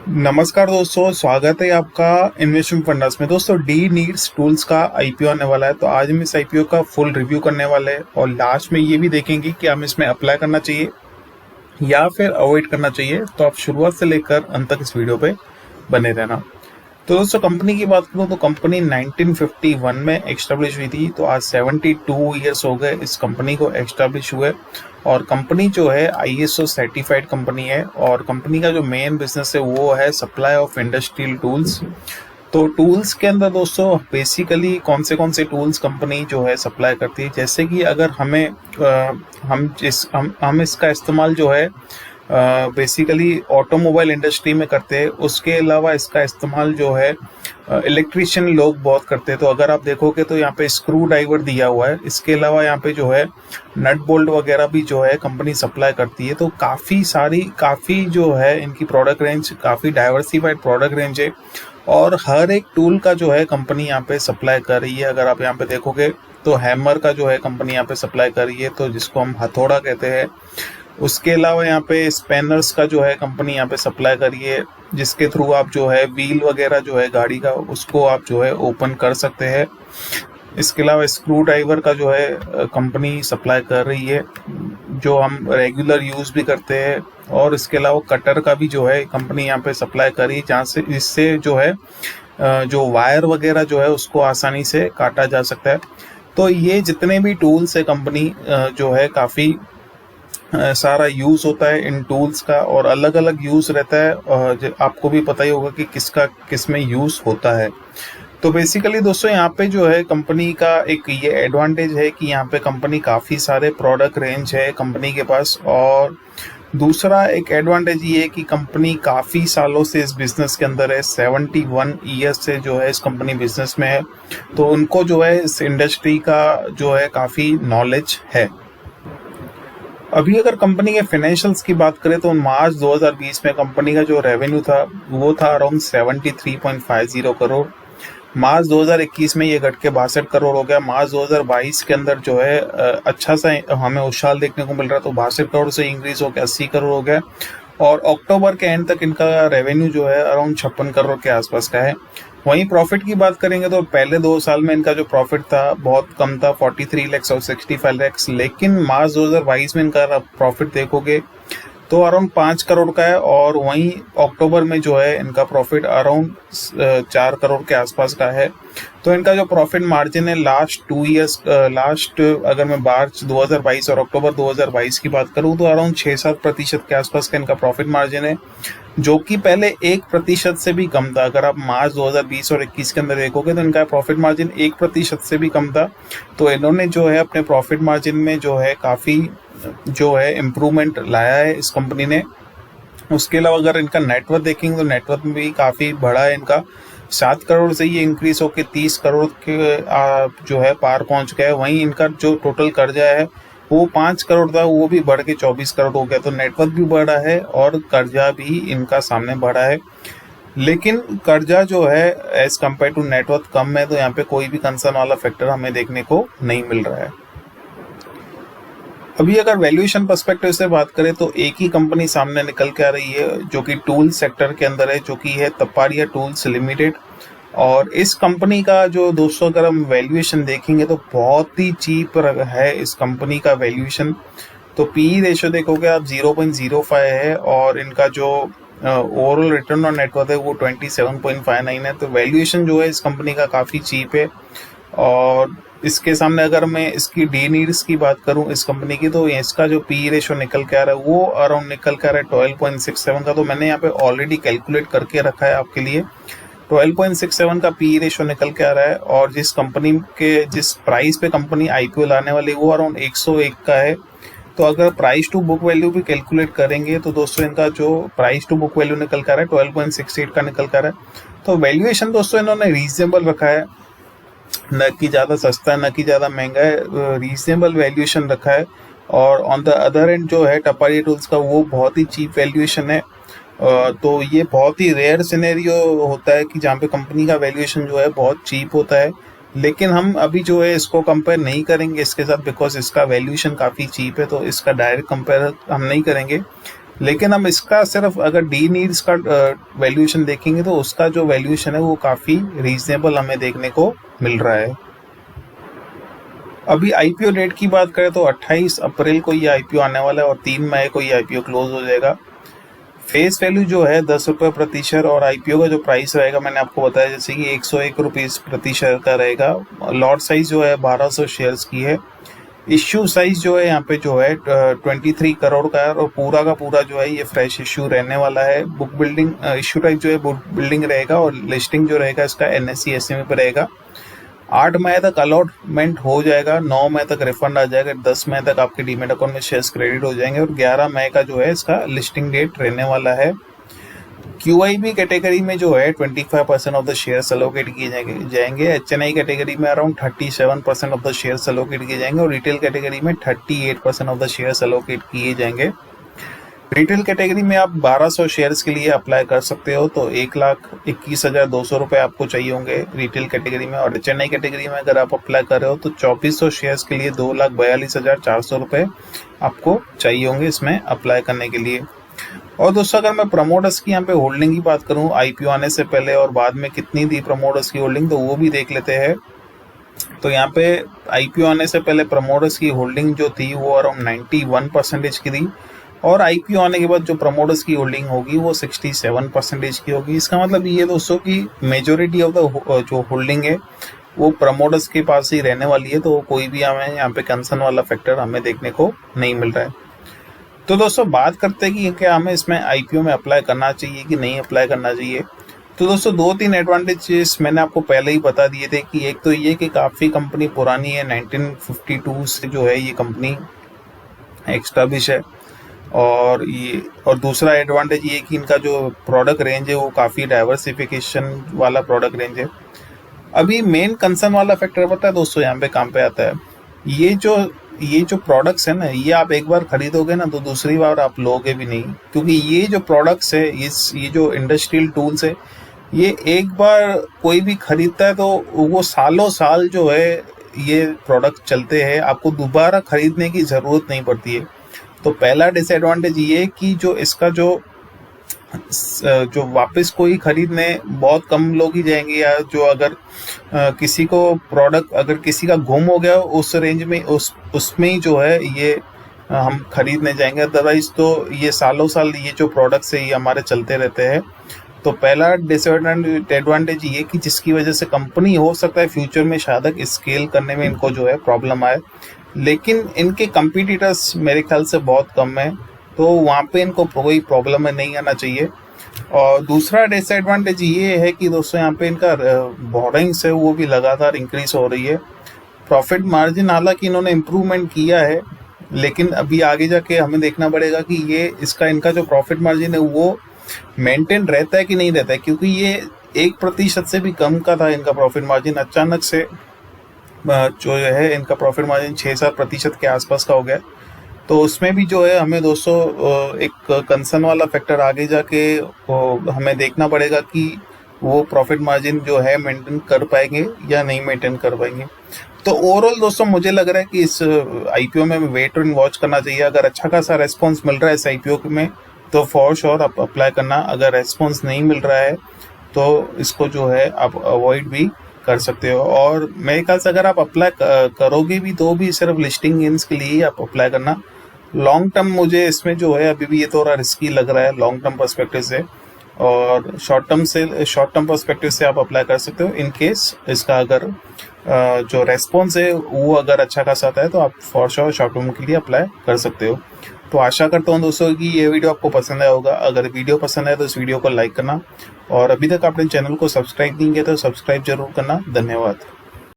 नमस्कार दोस्तों, स्वागत है आपका इन्वेस्टमेंट फंड्स में। दोस्तों, डी नीड्स टूल्स का आईपीओ आने वाला है, तो आज हम इस आईपीओ का फुल रिव्यू करने वाले हैं और लास्ट में ये भी देखेंगे कि हमें इसमें अप्लाई करना चाहिए या फिर अवॉइड करना चाहिए। तो आप शुरुआत से लेकर अंत तक इस वीडियो पे बने रहना। तो दोस्तों, कंपनी की बात करूं तो कंपनी 1951 में एस्टेब्लिश हुई थी, तो आज 72 ईयर्स हो गए इस कंपनी को एस्टेब्लिश हुए। और कंपनी जो है आईएसओ सर्टिफाइड कंपनी है और कंपनी का जो मेन बिजनेस है वो है सप्लाई ऑफ इंडस्ट्रियल टूल्स। तो टूल्स के अंदर दोस्तों बेसिकली कौन से टूल्स कंपनी जो है सप्लाई करती है, जैसे कि अगर हमें हम इसका इस्तेमाल जो है बेसिकली ऑटोमोबाइल इंडस्ट्री में करते हैं। उसके अलावा इसका इस्तेमाल जो है इलेक्ट्रिशियन लोग बहुत करते हैं। तो अगर आप देखोगे तो यहाँ पे स्क्रू ड्राइवर दिया हुआ है। इसके अलावा यहाँ पे जो है नट बोल्ट वगैरह भी जो है कंपनी सप्लाई करती है। तो काफ़ी जो है इनकी प्रोडक्ट रेंज काफ़ी डाइवर्सिफाइड प्रोडक्ट रेंज है और हर एक टूल का जो है कंपनी यहाँ पे सप्लाई कर रही है। अगर आप यहाँ पे देखोगे तो हैमर का जो है कंपनी यहाँ पे सप्लाई कर रही है, तो जिसको हम हथौड़ा कहते हैं। उसके अलावा यहाँ पे स्पैनर्स का जो है कंपनी यहाँ पे सप्लाई कर रही है, जिसके थ्रू आप जो है व्हील वगैरह जो है गाड़ी का उसको आप जो है ओपन कर सकते हैं। इसके अलावा स्क्रू ड्राइवर का जो है कंपनी सप्लाई कर रही है, जो हम रेगुलर यूज भी करते हैं। और इसके अलावा कटर का भी जो है कंपनी यहाँ पे सप्लाई कर रही है, जहाँ से इससे जो है जो वायर वगैरह जो है उसको आसानी से काटा जा सकता है। तो ये जितने भी टूल्स है कंपनी जो है काफ़ी सारा यूज होता है इन टूल्स का और अलग अलग यूज रहता है। आपको भी पता ही होगा कि किसका किस में यूज होता है। तो बेसिकली दोस्तों यहाँ पे जो है कंपनी का एक ये एडवांटेज है कि यहाँ पे कंपनी काफ़ी सारे प्रोडक्ट रेंज है कंपनी के पास। और दूसरा एक एडवांटेज ये है कि कंपनी काफ़ी सालों से इस बिजनेस के अंदर है। 71 ईयर्स से जो है इस कंपनी बिजनेस में है, तो उनको जो है इस इंडस्ट्री का जो है काफ़ी नॉलेज है। अभी अगर कंपनी के फाइनेंशियल्स की बात करें तो मार्च 2020 में कंपनी का जो रेवेन्यू था वो था अराउंड 73.50 करोड़। मार्च 2021 में ये घट के 62 करोड़ हो गया। मार्च 2022 के अंदर जो है अच्छा सा हमें उछाल देखने को मिल रहा है, तो 62 करोड़ से इंक्रीज होकर 80 करोड़ हो गया। और अक्टूबर के एंड तक इनका रेवेन्यू जो है अराउंड 56 करोड़ के आसपास का है। वहीं प्रॉफिट की बात करेंगे तो पहले 2 साल में इनका जो प्रॉफिट था बहुत कम था, 43 लाख और 65 लाख। लेकिन मार्च 2022 में इनका प्रॉफिट देखोगे तो अराउंड 5 करोड़ का है। और वहीं अक्टूबर में जो है इनका प्रॉफिट अराउंड 4 करोड़ के आसपास का है। तो इनका जो प्रॉफिट मार्जिन है लास्ट अगर मैं मार्च 2022 और अक्टूबर 2022 की बात करूं तो अराउंड 6-7% के आसपास का इनका प्रॉफिट मार्जिन है, जो कि पहले 1% से भी कम था। अगर आप मार्च 2020 और 21 के अंदर देखोगे तो इनका प्रॉफिट मार्जिन 1% से भी कम था। तो इन्होंने जो है अपने प्रॉफिट मार्जिन में जो है काफ़ी जो है इम्प्रूवमेंट लाया है इस कंपनी ने। उसके अलावा अगर इनका नेटवर्थ देखेंगे तो नेटवर्थ में भी काफ़ी बड़ा है इनका। 7 करोड़ से ये इंक्रीज होकर 30 करोड़ के जो है पार पहुंच गया है। वहीं इनका जो टोटल कर्जा है वो 5 करोड़ था, वो भी बढ़ के 24 करोड़ हो गया। तो नेटवर्थ भी बढ़ा है और कर्जा भी इनका सामने बढ़ा है। लेकिन कर्जा जो है एज कम्पेयर टू नेटवर्थ कम है, तो यहाँ पे कोई भी कंसर्न वाला फैक्टर हमें देखने को नहीं मिल रहा है। अभी अगर वैल्यूएशन पर्सपेक्टिव से बात करें तो एक ही कंपनी सामने निकल के आ रही है जो कि टूल सेक्टर के अंदर है, जो कि है तपारिया टूल्स लिमिटेड। और इस कंपनी का जो दोस्तों अगर हम वैल्यूएशन देखेंगे तो बहुत ही चीप है इस कंपनी का वैल्यूएशन। तो पीई रेशियो देखोगे आप 0.05 है और इनका जो ओवरऑल रिटर्न ऑन नेटवर्थ है वो 27.59 है। तो वैल्यूएशन जो है इस कंपनी का काफ़ी चीप है। और इसके सामने अगर मैं इसकी डी नीड्स की बात करूं इस कंपनी की, तो इसका जो पी रेशियो निकल के आ रहा है वो अराउंड निकल के आ रहा है 12.67 का। तो मैंने यहाँ पे ऑलरेडी कैलकुलेट करके रखा है आपके लिए। 12.67 का पी रेशियो निकल के आ रहा है और जिस कंपनी के जिस प्राइस पे कंपनी आईपीओ लाने वाली है वो अराउंड 101 का है। तो अगर प्राइस टू बुक वैल्यू भी कैलकुलेट करेंगे तो दोस्तों इनका जो प्राइस टू बुक वैल्यू निकल कर रहा है 12.68 का निकल कर रहा है। तो वैल्यूएशन दोस्तों इन्होंने रीजनेबल रखा है, न कि ज़्यादा सस्ता है न कि ज़्यादा महंगा है, रीजनेबल वैल्यूएशन रखा है। और ऑन द अदर एंड जो है टपारिया टूल्स का वो बहुत ही चीप वैल्यूएशन है। तो ये बहुत ही रेयर सिनेरियो होता है कि जहाँ पे कंपनी का वैल्यूएशन जो है बहुत चीप होता है। लेकिन हम अभी जो है इसको कंपेयर नहीं करेंगे इसके साथ, बिकॉज इसका वैल्यूएशन काफ़ी चीप है, तो इसका डायरेक्ट कंपेयर हम नहीं करेंगे। लेकिन हम इसका सिर्फ अगर डी नीड्स का वैल्यूएशन देखेंगे तो उसका जो वैल्यूएशन है वो काफ़ी रीजनेबल हमें देखने को मिल रहा है। अभी आईपीओ डेट की बात करें तो 28 अप्रैल को ये आईपीओ आने वाला है और 3 मई को ये आईपीओ क्लोज हो जाएगा। फेस वैल्यू जो है 10 रुपये प्रति शेयर और आईपीओ का जो प्राइस रहेगा मैंने आपको बताया जैसे कि 101 रुपीज़ प्रति शेयर का रहेगा। लॉट साइज जो है 1200 शेयर्स की है। इश्यू साइज जो है यहाँ पे जो है 23 करोड़ का है और पूरा का पूरा जो है ये फ्रेश इश्यू रहने वाला है। बुक बिल्डिंग इश्यू टाइप जो है बुक बिल्डिंग रहेगा और लिस्टिंग जो रहेगा इसका एनएसई एसएमई पे रहेगा। 8 मई तक अलॉटमेंट हो जाएगा, 9 मई तक रिफंड आ जाएगा, 10 मई तक आपके डीमेट अकाउंट में शेयर्स क्रेडिट हो जाएंगे और 11 मई का जो है इसका लिस्टिंग डेट रहने वाला है। क्यूआईबी कैटेगरी में जो है 25% ऑफ द शेयर्स अलोकेट किए जाएंगे। एचएनआई कैटेगरी में around 37% of the shares allocate किए जाएंगे और रिटेल कैटेगरी में 38% ऑफ द शेयर्स अलोकेट किए जाएंगे। रिटेल कैटेगरी में आप 1200 शेयर्स के लिए अप्लाई कर सकते हो तो 1,21,200 रुपये आपको चाहिए होंगे रिटेल कैटेगरी में। और एचएनआई कैटेगरी में अगर आप अप्लाई कर रहे हो तो 2400 शेयर्स के लिए 2,42,400 रुपये आपको चाहिए होंगे इसमें अप्लाई करने के लिए। और दोस्तों अगर मैं प्रमोटर्स की यहाँ पे होल्डिंग की बात करूँ आईपीओ आने से पहले और बाद में कितनी थी प्रमोटर्स की होल्डिंग तो वो भी देख लेते हैं। तो यहाँ पे आईपीओ आने से पहले प्रमोटर्स की होल्डिंग जो थी वो अराउंड 91% की थी और आईपीओ आने के बाद जो प्रमोटर्स की होल्डिंग होगी वो 67% की होगी। इसका मतलब ये दोस्तों की मेजोरिटी ऑफ द जो होल्डिंग है वो प्रमोटर्स के पास ही रहने वाली है, तो कोई भी हमें यहाँ पे कंसर्न वाला फैक्टर हमें देखने को नहीं मिल रहा है। तो दोस्तों बात करते हैं कि क्या हमें इसमें आईपीओ में अप्लाई करना चाहिए कि नहीं अप्लाई करना चाहिए। तो दोस्तों 2-3 एडवांटेजेस मैंने आपको पहले ही बता दिए थे कि एक तो ये कि काफ़ी कंपनी पुरानी है, 1952 से जो है ये कंपनी एस्टैब्लिश है और दूसरा एडवांटेज ये कि इनका जो प्रोडक्ट रेंज है वो काफ़ी डाइवर्सिफिकेशन वाला प्रोडक्ट रेंज है। अभी मेन कंसर्न वाला फैक्टर पता है दोस्तों यहाँ पे काम पे आता है, ये जो प्रोडक्ट्स है ना ये आप एक बार खरीदोगे ना तो दूसरी बार आप लोगे भी नहीं, क्योंकि ये जो प्रोडक्ट्स है ये जो इंडस्ट्रियल टूल्स है ये एक बार कोई भी खरीदता है तो वो सालों साल जो है ये प्रोडक्ट चलते हैं, आपको दोबारा खरीदने की ज़रूरत नहीं पड़ती है। तो पहला डिसएडवांटेज ये है कि जो इसका जो वापस कोई खरीदने बहुत कम लोग ही जाएंगे, या जो अगर किसी को प्रोडक्ट अगर किसी का गुम हो गया उस रेंज में उसमें ही जो है ये हम खरीदने जाएंगे, अदरवाइज तो ये सालों साल ये जो प्रोडक्ट्स है ये हमारे चलते रहते हैं। तो पहला डिसएडवांटेज ये कि जिसकी वजह से कंपनी हो सकता है फ्यूचर में शायद स्केल करने में इनको जो है प्रॉब्लम आए, लेकिन इनके कंपटीटर्स मेरे ख्याल से बहुत कम है तो वहाँ पे इनको कोई प्रॉब्लम नहीं आना चाहिए। और दूसरा डिसएडवांटेज ये है कि दोस्तों यहाँ पे इनका बोरिंग्स है वो भी लगातार इंक्रीज हो रही है। प्रॉफिट मार्जिन हालांकि इन्होंने इम्प्रूवमेंट किया है लेकिन अभी आगे जाके हमें देखना पड़ेगा कि ये इनका जो प्रॉफिट मार्जिन है वो मेंटेन रहता है कि नहीं रहता है, क्योंकि ये 1% से भी कम का था इनका प्रॉफिट मार्जिन, अचानक से जो है इनका प्रॉफिट मार्जिन 6-7% के आसपास का हो गया। तो उसमें भी जो है हमें दोस्तों एक कंसर्न वाला फैक्टर आगे जाके हमें देखना पड़ेगा कि वो प्रॉफिट मार्जिन जो है मेंटेन कर पाएंगे या नहीं मेंटेन कर पाएंगे। तो ओवरऑल दोस्तों मुझे लग रहा है कि इस आईपीओ में वेट एंड वॉच करना चाहिए। अगर अच्छा खासा रेस्पॉन्स मिल रहा है इस आईपीओ में तो फॉर श्योर आप अप्लाई करना, अगर रेस्पॉन्स नहीं मिल रहा है तो इसको जो है आप अवॉइड भी कर सकते हो। और मेरे ख्याल से अगर आप अप्लाई करोगे भी तो भी सिर्फ लिस्टिंग गेन्स के लिए ही आप अप्लाई करना। लॉन्ग टर्म मुझे इसमें जो है अभी भी ये थोड़ा रिस्की लग रहा है लॉन्ग टर्म पर्सपेक्टिव से, और शॉर्ट टर्म पर्सपेक्टिव से आप अप्लाई कर सकते हो। इन केस इसका अगर जो रेस्पॉन्स है वो अगर अच्छा खासा आता है तो आप फॉर श्योर शॉर्ट टर्म के लिए अप्लाई कर सकते हो। तो आशा करता हूँ दोस्तों कि ये वीडियो आपको पसंद आया होगा। अगर वीडियो पसंद आए तो इस वीडियो को लाइक करना और अभी तक आपने चैनल को सब्सक्राइब नहीं किया तो सब्सक्राइब जरूर करना। धन्यवाद।